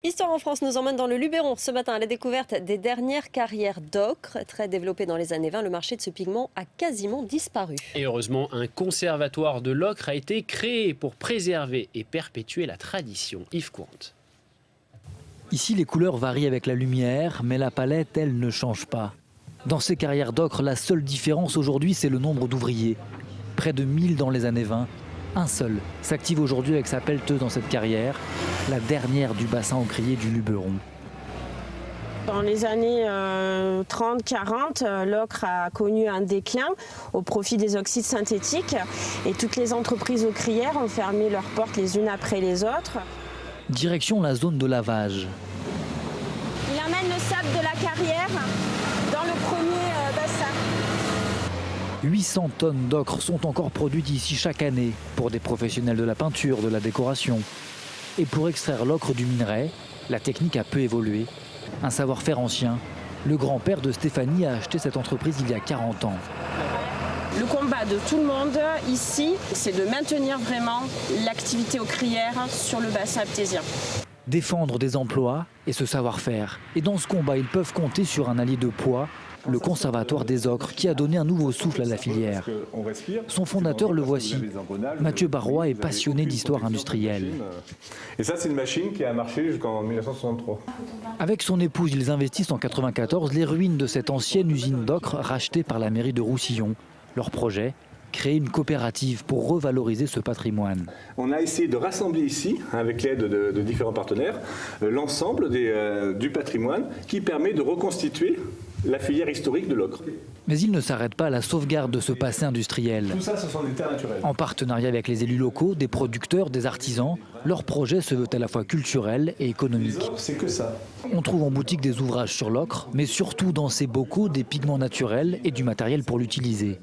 Histoire en France nous emmène dans le Luberon ce matin à la découverte des dernières carrières d'ocre. Très développé dans les années 20, le marché de ce pigment a quasiment disparu. Et heureusement, un conservatoire de l'ocre a été créé pour préserver et perpétuer la tradition. Yves Courte. Ici, les couleurs varient avec la lumière, mais la palette, elle, ne change pas. Dans ces carrières d'ocre, la seule différence aujourd'hui, c'est le nombre d'ouvriers. Près de 1000 dans les années 20. Un seul s'active aujourd'hui avec sa pelleteuse dans cette carrière, la dernière du bassin encrier du Luberon. Dans les années 30-40, l'ocre a connu un déclin au profit des oxydes synthétiques et toutes les entreprises ocrières ont fermé leurs portes les unes après les autres. Direction la zone de lavage. Il amène le sable de la carrière dans le premier bassin. 800 tonnes d'ocre sont encore produites ici chaque année pour des professionnels de la peinture, de la décoration. Et pour extraire l'ocre du minerai, la technique a peu évolué. Un savoir-faire ancien. Le grand-père de Stéphanie a acheté cette entreprise il y a 40 ans. Le combat de tout le monde ici, c'est de maintenir vraiment l'activité ocrière sur le bassin aptésien. Défendre des emplois et ce savoir-faire. Et dans ce combat, ils peuvent compter sur un allié de poids, le Conservatoire des ocres, qui a donné un nouveau souffle à la filière. Son fondateur, le voici. Mathieu Barrois est passionné d'histoire industrielle. Et ça, c'est une machine qui a marché jusqu'en 1963. Avec son épouse, ils investissent en 1994 les ruines de cette ancienne usine d'ocre rachetée par la mairie de Roussillon. Leur projet, créer une coopérative pour revaloriser ce patrimoine. On a essayé de rassembler ici, avec l'aide de différents partenaires, l'ensemble du patrimoine qui permet de reconstituer la filière historique de l'ocre. Mais il ne s'arrête pas à la sauvegarde de ce passé industriel. Tout ça, ce sont des terres naturelles. En partenariat avec les élus locaux, des producteurs, des artisans, leur projet se veut à la fois culturel et économique. C'est que ça. On trouve en boutique des ouvrages sur l'ocre, mais surtout dans ces bocaux des pigments naturels et du matériel pour l'utiliser.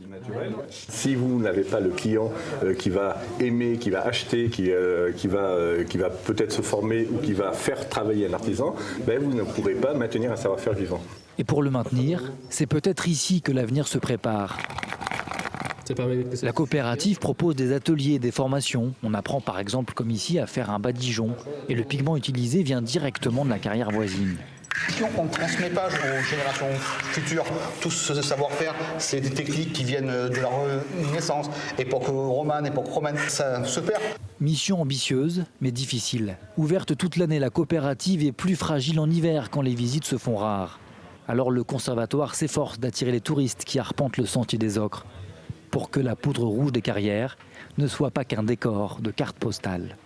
Si vous n'avez pas le client qui va aimer, qui va acheter, qui va peut-être se former ou qui va faire travailler un artisan, vous ne pourrez pas maintenir un savoir-faire vivant. Et pour le maintenir, c'est peut-être ici que l'avenir se prépare. La coopérative propose des ateliers et des formations. On apprend par exemple, comme ici, à faire un badigeon. Et le pigment utilisé vient directement de la carrière voisine. On ne transmet pas aux générations futures tout ce savoir-faire. C'est des techniques qui viennent de leur naissance. Époque romane, époque romaine, ça se perd. Mission ambitieuse, mais difficile. Ouverte toute l'année, la coopérative est plus fragile en hiver quand les visites se font rares. Alors le conservatoire s'efforce d'attirer les touristes qui arpentent le sentier des ocres pour que la poudre rouge des carrières ne soit pas qu'un décor de carte postale.